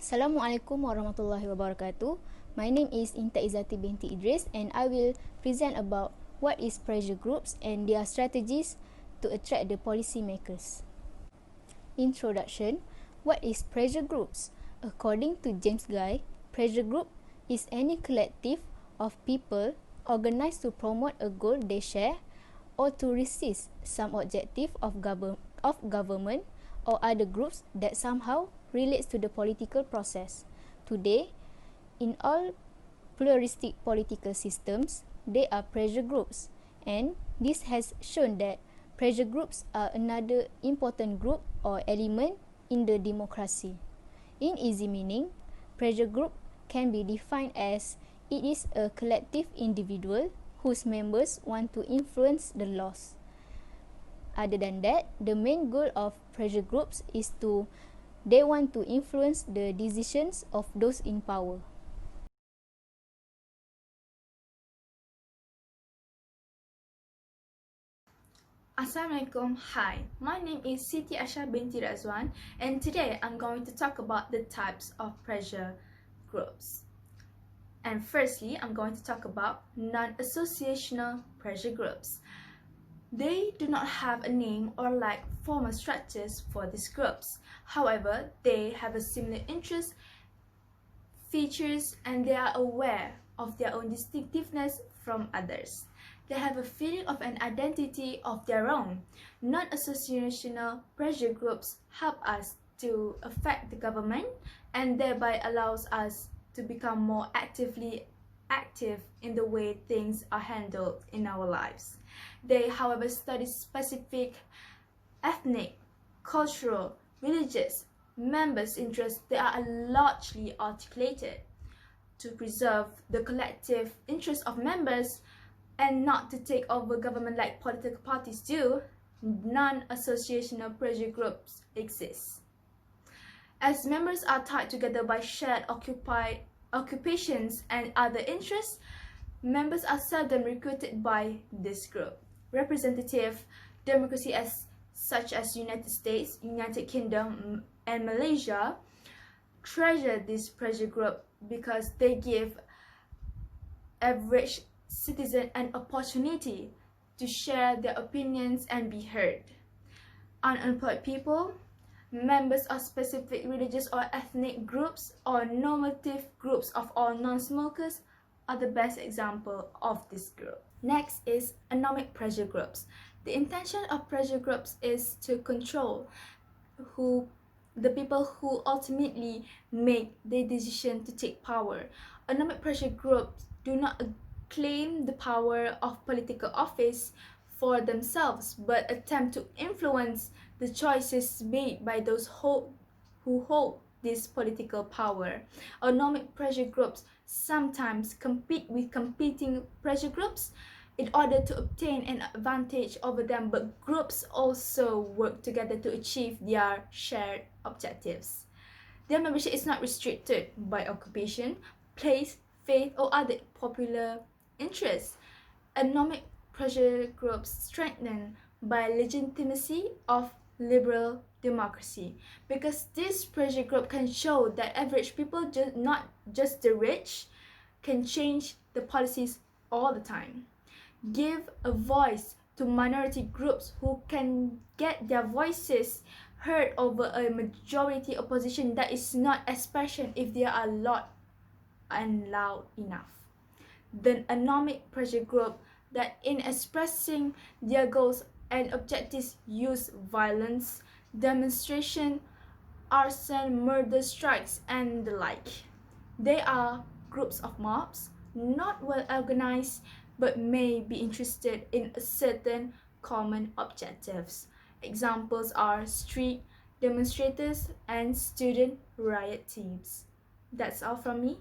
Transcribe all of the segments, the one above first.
Assalamualaikum warahmatullahi wabarakatuh. My name is Inta Izzati binti Idris and I will present about what is pressure groups and their strategies to attract the policy makers. Introduction. What is pressure groups? According to James Guy, pressure group is any collective of people organized to promote a goal they share or to resist some objective of government or other groups that somehow relates to the political process. Today, in all pluralistic political systems, there are pressure groups, and this has shown that pressure groups are another important group or element in the democracy. In easy meaning, pressure group can be defined as it is a collective individual whose members want to influence the laws. Other than that, the main goal of pressure groups is they want to influence the decisions of those in power. Assalamualaikum. Hi, my name is Siti Asha binti Razwan, and today I'm going to talk about the types of pressure groups. And firstly, I'm going to talk about non-associational pressure groups. They do not have a name or like formal structures for these groups. However, they have a similar interest, features, and they are aware of their own distinctiveness from others. They have a feeling of an identity of their own. Non-associational pressure groups help us to affect the government and thereby allows us to become more active in the way things are handled in our lives. They, however, study specific ethnic, cultural, religious, members' interests that are largely articulated to preserve the collective interests of members and not to take over government like political parties do. Non-associational pressure groups exist. As members are tied together by shared occupations and other interests, members are seldom recruited by this group. Representative democracy such as United States, United Kingdom, and Malaysia treasure this pressure group because they give average citizen an opportunity to share their opinions and be heard. Unemployed people, members of specific religious or ethnic groups, or normative groups of all non-smokers are the best example of this group. Next is economic pressure groups. The intention of pressure groups is to control the people who ultimately make the decision to take power. Economic pressure groups do not claim the power of political office for themselves, but attempt to influence the choices made by those who hold this political power. Economic pressure groups sometimes compete with competing pressure groups in order to obtain an advantage over them, but groups also work together to achieve their shared objectives. Their membership is not restricted by occupation, place, faith, or other popular interests. Economic pressure groups strengthened by legitimacy of liberal democracy, because this pressure group can show that average people, not just the rich, can change the policies all the time. Give a voice to minority groups who can get their voices heard over a majority opposition that is not expression if they are loud and loud enough. The economic pressure group that in expressing their goals and objectives use violence, demonstration, arson, murder, strikes, and the like. They are groups of mobs, not well organized, but may be interested in certain common objectives. Examples are street demonstrators and student riot teams. That's all from me.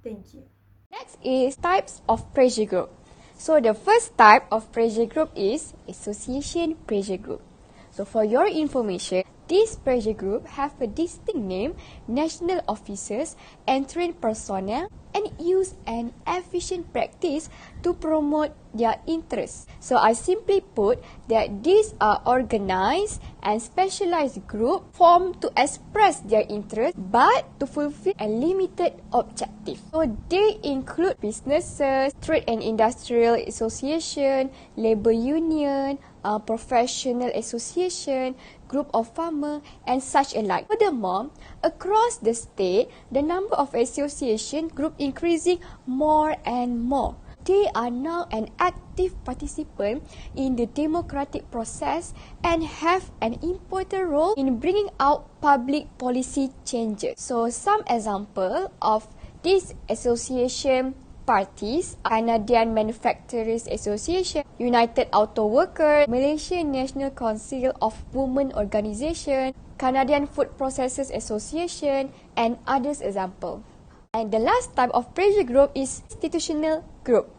Thank you. Next is types of pressure group. So the first type of pressure group is association pressure group. So for your information, this pressure group have a distinct name, national officers, and trained personnel, and use an efficient practice to promote their interests. So I simply put that these are organized and specialized groups formed to express their interest but to fulfill a limited objective. So they include businesses, trade and industrial association, labor union, professional association, group of farmer and such alike. Furthermore, across the state, the number of association group increasing more and more. They are now an active participant in the democratic process and have an important role in bringing out public policy changes. So some example of this association parties: Canadian Manufacturers Association, United Auto Workers, Malaysian National Council of Women Organisation, Canadian Food Processors Association, and others example. And the last type of pressure group is institutional group.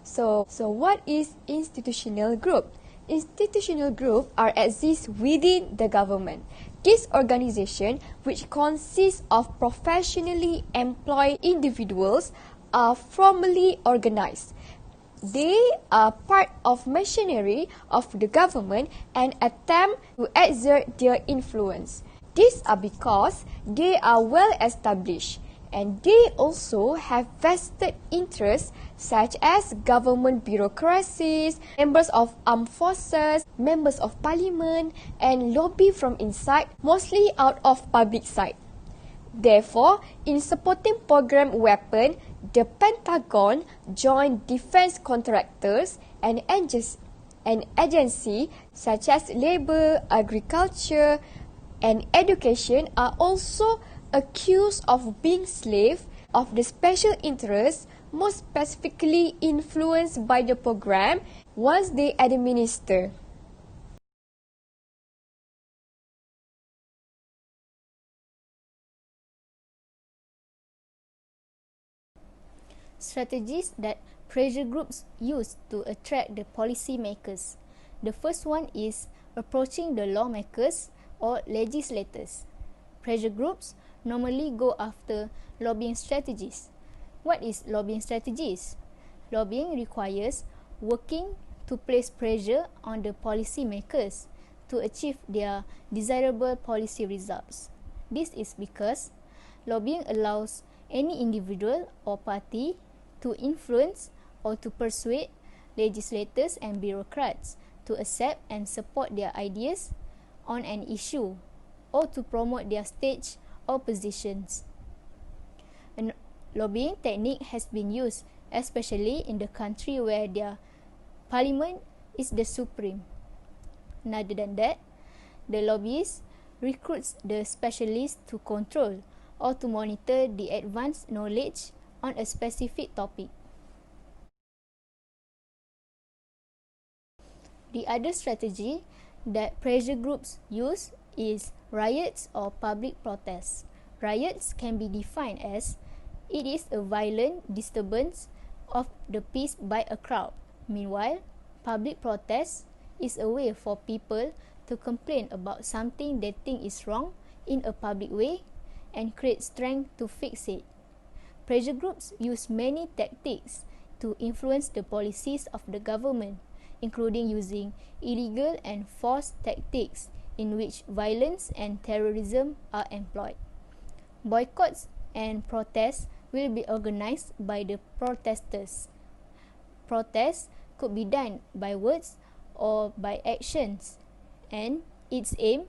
So what is institutional group? Institutional group are exist within the government. This organization, which consists of professionally employed individuals, are formally organized. They are part of machinery of the government and attempt to exert their influence. These are because they are well established and they also have vested interests such as government bureaucracies, members of armed forces, members of parliament, and lobby from inside, mostly out of public sight. Therefore, in supporting program weapon, the Pentagon, joint defense contractors, and agency such as labor, agriculture, and education are also accused of being slave of the special interests, most specifically influenced by the program once they administer. Strategies that pressure groups use to attract the policy makers. The first one is approaching the lawmakers or legislators. Pressure groups normally go after lobbying strategies. What is lobbying strategies? Lobbying requires working to place pressure on the policy makers to achieve their desirable policy results. This is because lobbying allows any individual or party to influence or to persuade legislators and bureaucrats to accept and support their ideas on an issue or to promote their stage or positions. A lobbying technique has been used especially in the country where their parliament is the supreme. Other than that, the lobbyist recruits the specialists to control or to monitor the advanced knowledge on a specific topic. The other strategy that pressure groups use is riots or public protests. Riots can be defined as it is a violent disturbance of the peace by a crowd. Meanwhile, public protest is a way for people to complain about something they think is wrong in a public way and create strength to fix it. Pressure groups use many tactics to influence the policies of the government, including using illegal and forced tactics in which violence and terrorism are employed. Boycotts and protests will be organized by the protesters. Protests could be done by words or by actions, and its aim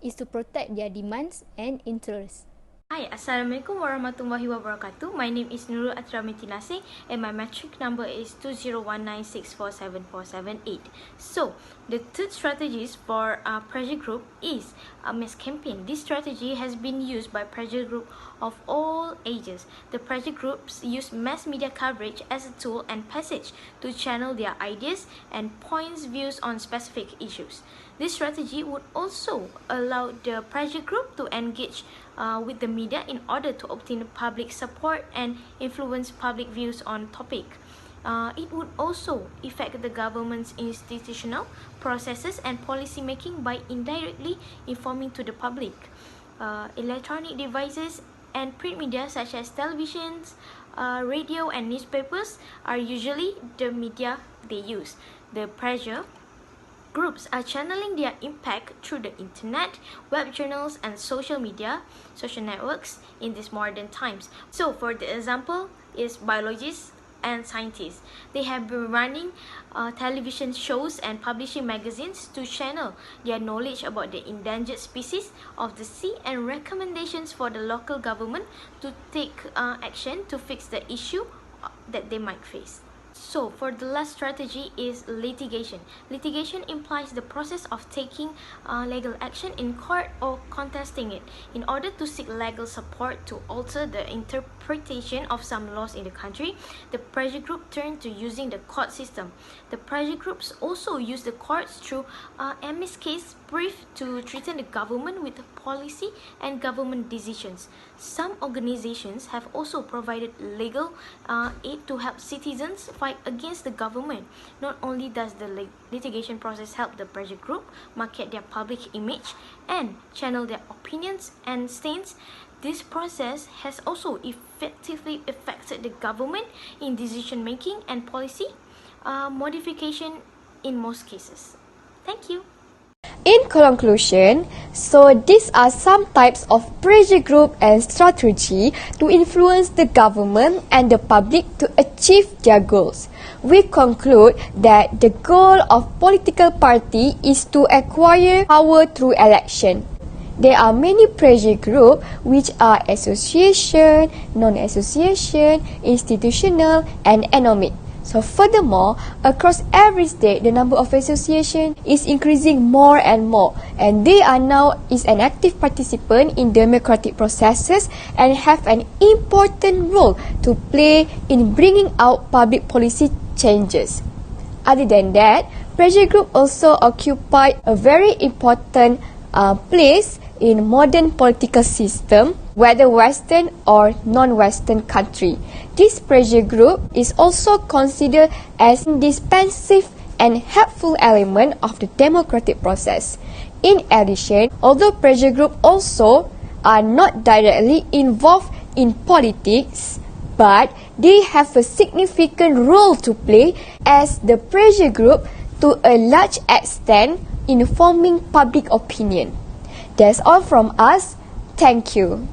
is to protect their demands and interests. Hi, Assalamualaikum warahmatullahi wabarakatuh. My name is Nurul Atramiti Nasir and my matric number is 2019647478. So, the third strategies for pressure group is a mass campaign. This strategy has been used by pressure group of all ages. The pressure groups use mass media coverage as a tool and passage to channel their ideas and points views on specific issues. This strategy would also allow the pressure group to engage with the media in order to obtain public support and influence public views on topic. It would also affect the government's institutional processes and policy making by indirectly informing to the public. Electronic devices and print media such as televisions, radio and newspapers are usually the media they use. The pressure groups are channeling their impact through the internet, web journals, and social media, social networks in these modern times. So, for the example, is biologists and scientists. They have been running television shows and publishing magazines to channel their knowledge about the endangered species of the sea and recommendations for the local government to take action to fix the issue that they might face. So, for the last strategy is litigation. Litigation implies the process of taking legal action in court or contesting it in order to seek legal support to alter the interpretation of some laws in the country. The pressure group turn to using the court system. The pressure groups also use the courts through MS case brief to threaten the government with policy and government decisions. Some organizations have also provided legal aid to help citizens fight against the government. Not only does the litigation process help the pressure group market their public image and channel their opinions and stance, this process has also effectively affected the government in decision making and policy modification in most cases. Thank you. In conclusion, so these are some types of pressure group and strategy to influence the government and the public to achieve their goals. We conclude that the goal of political party is to acquire power through election. There are many pressure groups which are association, non-association, institutional and economic. So furthermore, across every state, the number of associations is increasing more and more, and they are now is an active participant in democratic processes and have an important role to play in bringing out public policy changes. Other than that, pressure group also occupy a very important place in modern political system, whether Western or non-Western country. This pressure group is also considered as an indispensable and helpful element of the democratic process. In addition, although pressure groups also are not directly involved in politics, but they have a significant role to play as the pressure group to a large extent in forming public opinion. That's all from us. Thank you.